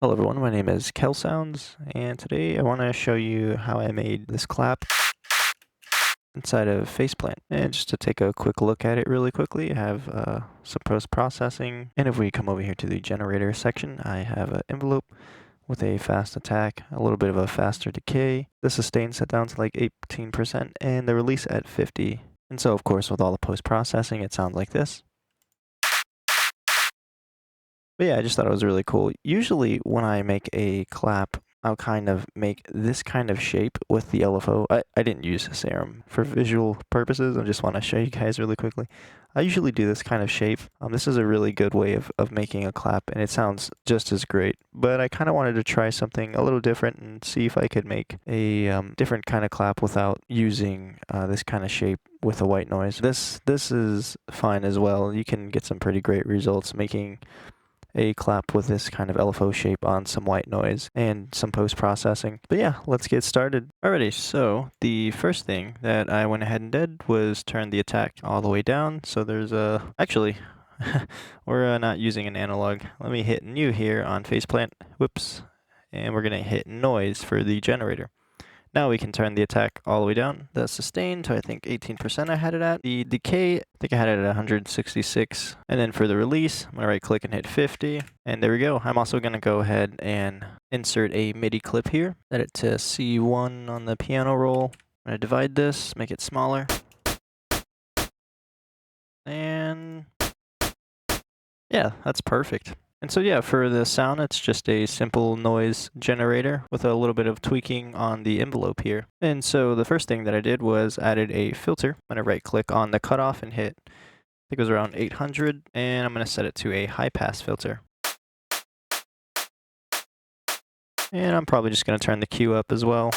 Hello everyone, my name is Kel Sounds, and today I want to show you how I made this clap inside of Faceplant. And just to take a quick look at it really quickly, I have some post processing, and if we come over here to the generator section, I have an envelope with a fast attack, a little bit of a faster decay, the sustain set down to like 18%, and the release at 50. And so of course with all the post processing it sounds like this. But yeah, I just thought it was really cool. Usually when I make a clap, I'll kind of make this kind of shape with the LFO. I didn't use Serum for visual purposes. I just want to show you guys really quickly. I usually do this kind of shape. This is a really good way of making a clap, and it sounds just as great. But I kind of wanted to try something a little different and see if I could make a different kind of clap without using this kind of shape with a white noise. This is fine as well. You can get some pretty great results making a clap with this kind of LFO shape on some white noise and some post-processing. But yeah, let's get started. Alrighty, so the first thing that I went ahead and did was turn the attack all the way down. So there's actually, we're not using an analog. Let me hit new here on Faceplant. Whoops. And we're gonna hit noise for the generator. Now we can turn the attack all the way down. The sustain to I think 18% I had it at. The decay, I think I had it at 166. And then for the release, I'm gonna right click and hit 50. And there we go. I'm also gonna go ahead and insert a MIDI clip here. Set it to C1 on the piano roll. I'm gonna divide this, make it smaller. And yeah, that's perfect. And so yeah, for the sound, it's just a simple noise generator with a little bit of tweaking on the envelope here. And so the first thing that I did was added a filter. I'm gonna right click on the cutoff and hit, I think it was around 800, and I'm gonna set it to a high pass filter. And I'm probably just gonna turn the Q up as well.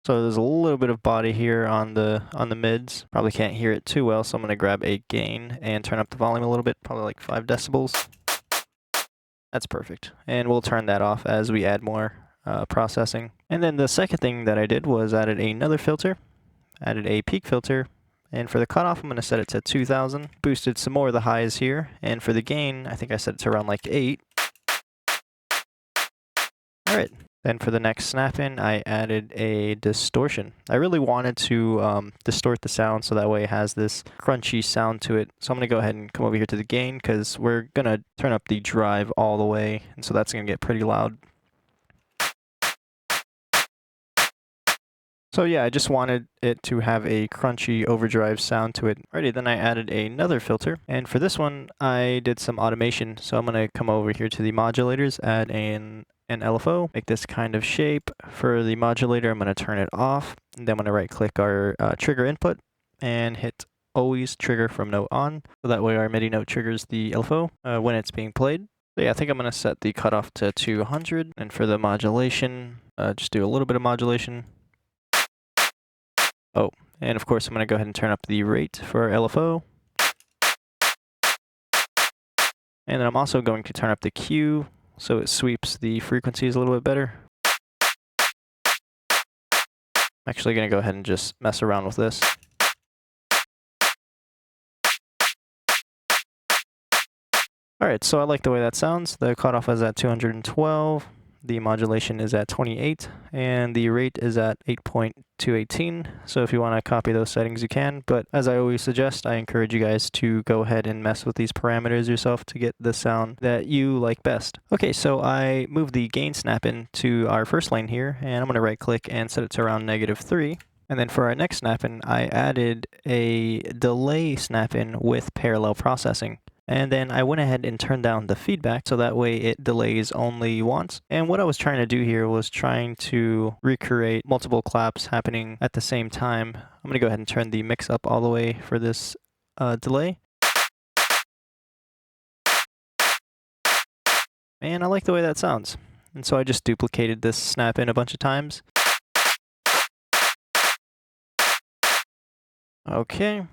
So there's a little bit of body here on the mids. Probably can't hear it too well, so I'm gonna grab a gain and turn up the volume a little bit, probably like 5 decibels. That's perfect. And we'll turn that off as we add more processing. And then the second thing that I did was added another filter, added a peak filter. And for the cutoff, I'm going to set it to 2000. Boosted some more of the highs here. And for the gain, I think I set it to around like 8. All right. Then for the next snap-in, I added a distortion. I really wanted to distort the sound so that way it has this crunchy sound to it. So I'm going to go ahead and come over here to the gain because we're going to turn up the drive all the way. And so that's going to get pretty loud. So yeah, I just wanted it to have a crunchy overdrive sound to it. Alrighty, then I added another filter. And for this one, I did some automation. So I'm going to come over here to the modulators, add an LFO, make this kind of shape. For the modulator, I'm going to turn it off. And then I'm going to right click our trigger input and hit always trigger from note on. So that way our MIDI note triggers the LFO when it's being played. So yeah, I think I'm going to set the cutoff to 200. And for the modulation, just do a little bit of modulation. Oh, and of course I'm going to go ahead and turn up the rate for our LFO. And then I'm also going to turn up the Q so it sweeps the frequencies a little bit better. I'm actually going to go ahead and just mess around with this. Alright, so I like the way that sounds. The cutoff is at 212, the modulation is at 28, and the rate is at 8.218. So if you want to copy those settings, you can. But as I always suggest, I encourage you guys to go ahead and mess with these parameters yourself to get the sound that you like best. Okay, so I moved the gain snap-in to our first lane here, and I'm going to right-click and set it to around -3. And then for our next snap-in, I added a delay snap-in with parallel processing. And then I went ahead and turned down the feedback so that way it delays only once. And what I was trying to do here was trying to recreate multiple claps happening at the same time. I'm going to go ahead and turn the mix up all the way for this delay. And I like the way that sounds. And so I just duplicated this snap in a bunch of times. Okay.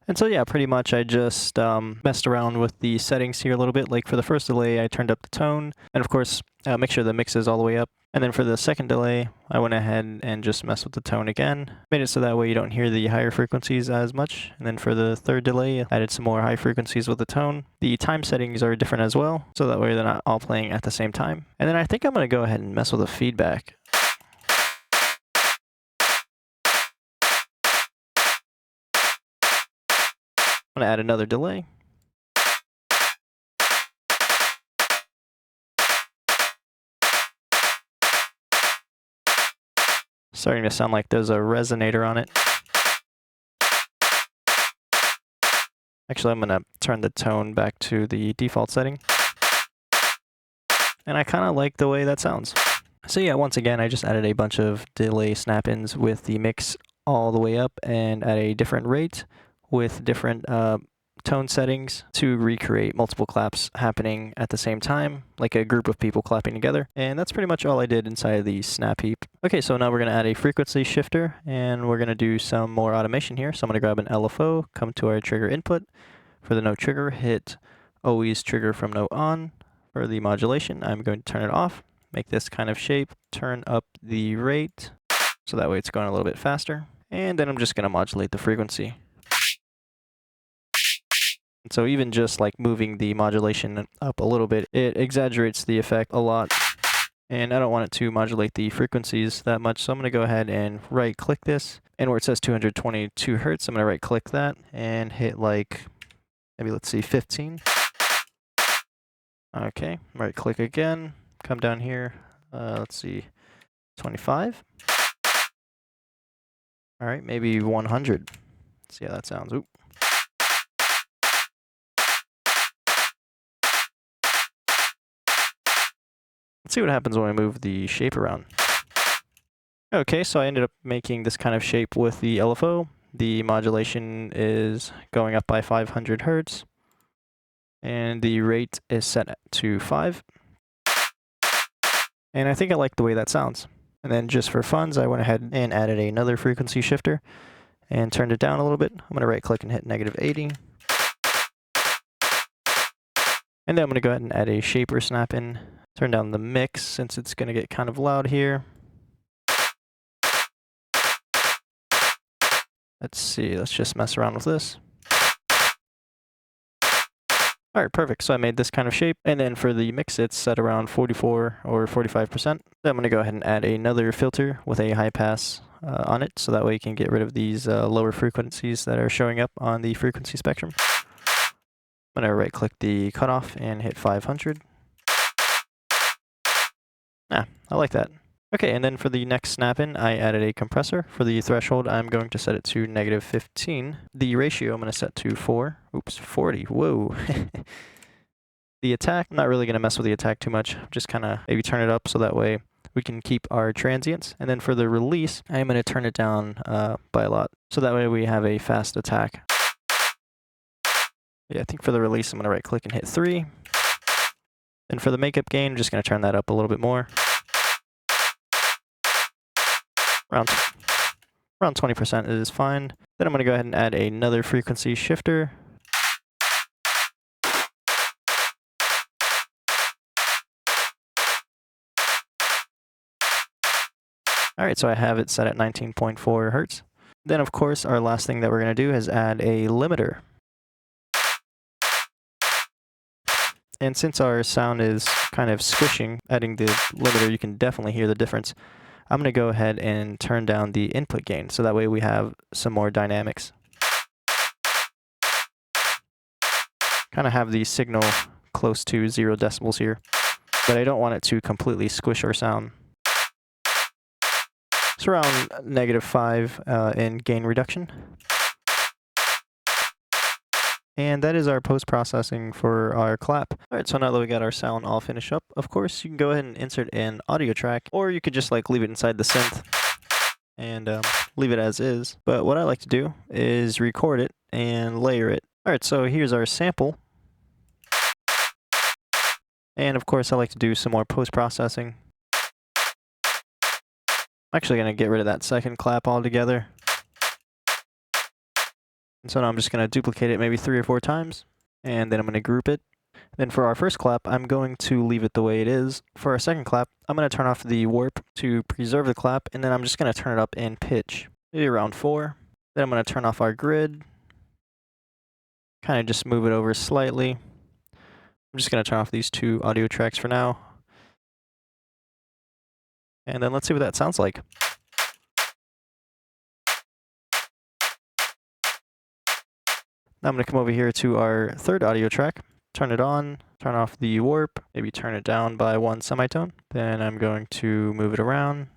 And so yeah, pretty much I just messed around with the settings here a little bit. Like for the first delay, I turned up the tone, and of course, make sure the mix is all the way up. And then for the second delay, I went ahead and just messed with the tone again. Made it so that way you don't hear the higher frequencies as much. And then for the third delay, I added some more high frequencies with the tone. The time settings are different as well, so that way they're not all playing at the same time. And then I think I'm going to go ahead and mess with the feedback. I'm going to add another delay. Starting to sound like there's a resonator on it. Actually, I'm going to turn the tone back to the default setting. And I kind of like the way that sounds. So yeah, once again, I just added a bunch of delay snap-ins with the mix all the way up and at a different rate with different tone settings to recreate multiple claps happening at the same time, like a group of people clapping together. And that's pretty much all I did inside of the snap heap. Okay, so now we're going to add a frequency shifter and we're going to do some more automation here. So I'm going to grab an LFO, come to our trigger input. For the note trigger, hit always trigger from note on. For the modulation, I'm going to turn it off, make this kind of shape, turn up the rate, so that way it's going a little bit faster. And then I'm just going to modulate the frequency. And so even just like moving the modulation up a little bit, it exaggerates the effect a lot. And I don't want it to modulate the frequencies that much, so I'm going to go ahead and right click this. And where it says 222 Hertz, I'm going to right click that and hit like, maybe let's see, 15. Okay, right click again, come down here, let's see, 25. All right, maybe 100. Let's see how that sounds. Oop. Let's see what happens when I move the shape around. Okay, so I ended up making this kind of shape with the LFO. The modulation is going up by 500 Hertz. And the rate is set to 5. And I think I like the way that sounds. And then just for funs, I went ahead and added another frequency shifter and turned it down a little bit. I'm going to right click and hit -80. And then I'm going to go ahead and add a shaper snap in. Turn down the mix since it's going to get kind of loud here. Let's see, let's just mess around with this. All right, perfect. So I made this kind of shape. And then for the mix, it's set around 44 or 45%. Then I'm going to go ahead and add another filter with a high pass on it. So that way you can get rid of these lower frequencies that are showing up on the frequency spectrum. I'm going to right click the cutoff and hit 500. I like that. Okay, and then for the next snap-in, I added a compressor. For the threshold, I'm going to set it to -15. The ratio, I'm going to set to 4. Oops, 40. Whoa. The attack, I'm not really going to mess with the attack too much. Just kind of maybe turn it up so that way we can keep our transients. And then for the release, I'm going to turn it down by a lot. So that way we have a fast attack. Yeah, I think for the release, I'm going to right-click and hit 3. And for the makeup gain, I'm just going to turn that up a little bit more. Around 20% is fine. Then I'm going to go ahead and add another frequency shifter. All right, so I have it set at 19.4 Hertz. Then, of course, our last thing that we're going to do is add a limiter. And since our sound is kind of squishing, adding the limiter, you can definitely hear the difference. I'm going to go ahead and turn down the input gain, so that way we have some more dynamics. Kind of have the signal close to 0 decibels here, but I don't want it to completely squish our sound. It's around -5 in gain reduction. And that is our post-processing for our clap. All right, so now that we got our sound all finished up, of course, you can go ahead and insert an audio track, or you could just like leave it inside the synth and leave it as is. But what I like to do is record it and layer it. All right, so here's our sample. And of course, I like to do some more post-processing. I'm actually going to get rid of that second clap altogether. And so now I'm just going to duplicate it maybe 3 or 4 times, and then I'm going to group it, Then for our first clap, I'm going to leave it the way it is. For our second clap, I'm going to turn off the warp to preserve the clap, and then I'm just going to turn it up in pitch, maybe around 4. Then I'm going to turn off our grid, kind of just move it over slightly. I'm just going to turn off these 2 audio tracks for now. And then let's see what that sounds like. Now I'm going to come over here to our third audio track, turn it on, turn off the warp, maybe turn it down by 1 semitone. Then I'm going to move it around.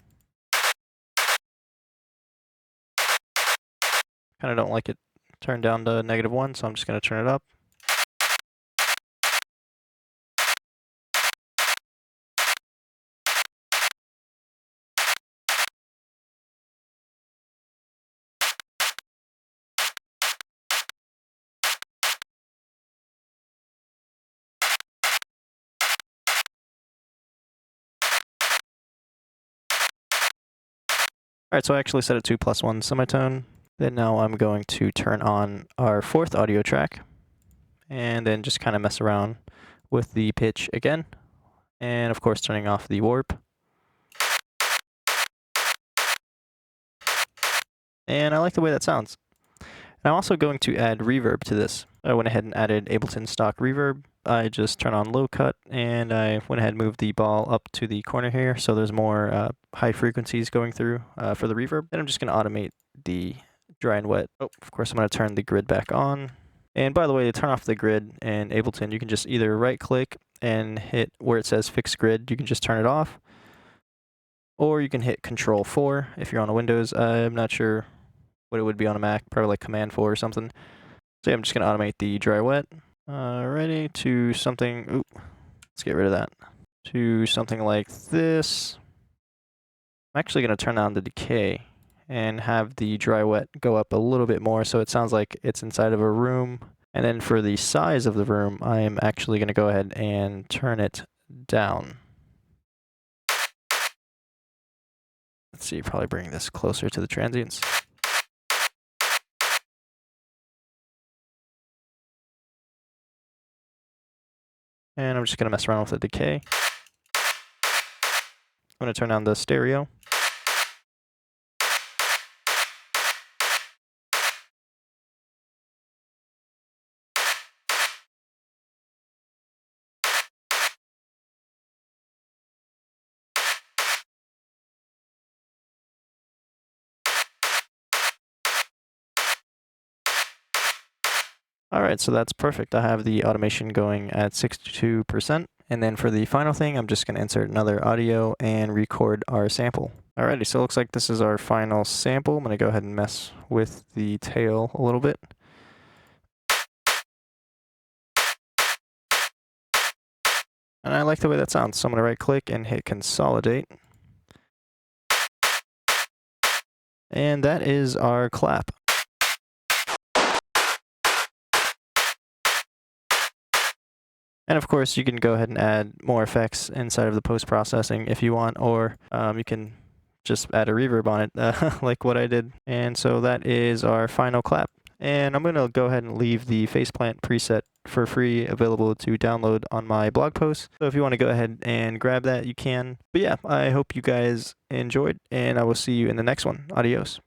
Kind of don't like it turned down to -1, so I'm just going to turn it up. Alright, so I actually set it to +1 semitone. Then now I'm going to turn on our fourth audio track, and then just kind of mess around with the pitch again, and of course turning off the warp. And I like the way that sounds. And I'm also going to add reverb to this. I went ahead and added Ableton stock reverb. I just turn on low cut, and I went ahead and moved the ball up to the corner here, so there's more high frequencies going through for the reverb. Then I'm just going to automate the dry and wet. Oh, of course I'm going to turn the grid back on. And by the way, to turn off the grid in Ableton, you can just either right click and hit where it says fix grid, you can just turn it off. Or you can hit Control 4 if you're on a Windows. I'm not sure what it would be on a Mac, probably like Command 4 or something. So yeah, I'm just going to automate the dry wet. Ready to something, ooh, let's get rid of that. To something like this. I'm actually going to turn on the decay and have the dry wet go up a little bit more so it sounds like it's inside of a room. And then for the size of the room, I'm actually going to go ahead and turn it down. Let's see, probably bring this closer to the transients. And I'm just going to mess around with the decay. I'm going to turn on the stereo. Alright, so that's perfect. I have the automation going at 62%. And then for the final thing, I'm just going to insert another audio and record our sample. Alrighty, so it looks like this is our final sample. I'm going to go ahead and mess with the tail a little bit. And I like the way that sounds, so I'm going to right click and hit consolidate. And that is our clap. And of course, you can go ahead and add more effects inside of the post processing if you want, or you can just add a reverb on it, like what I did. And so that is our final clap. And I'm going to go ahead and leave the faceplant preset for free, available to download on my blog post. So if you want to go ahead and grab that, you can. But yeah, I hope you guys enjoyed, and I will see you in the next one. Adios.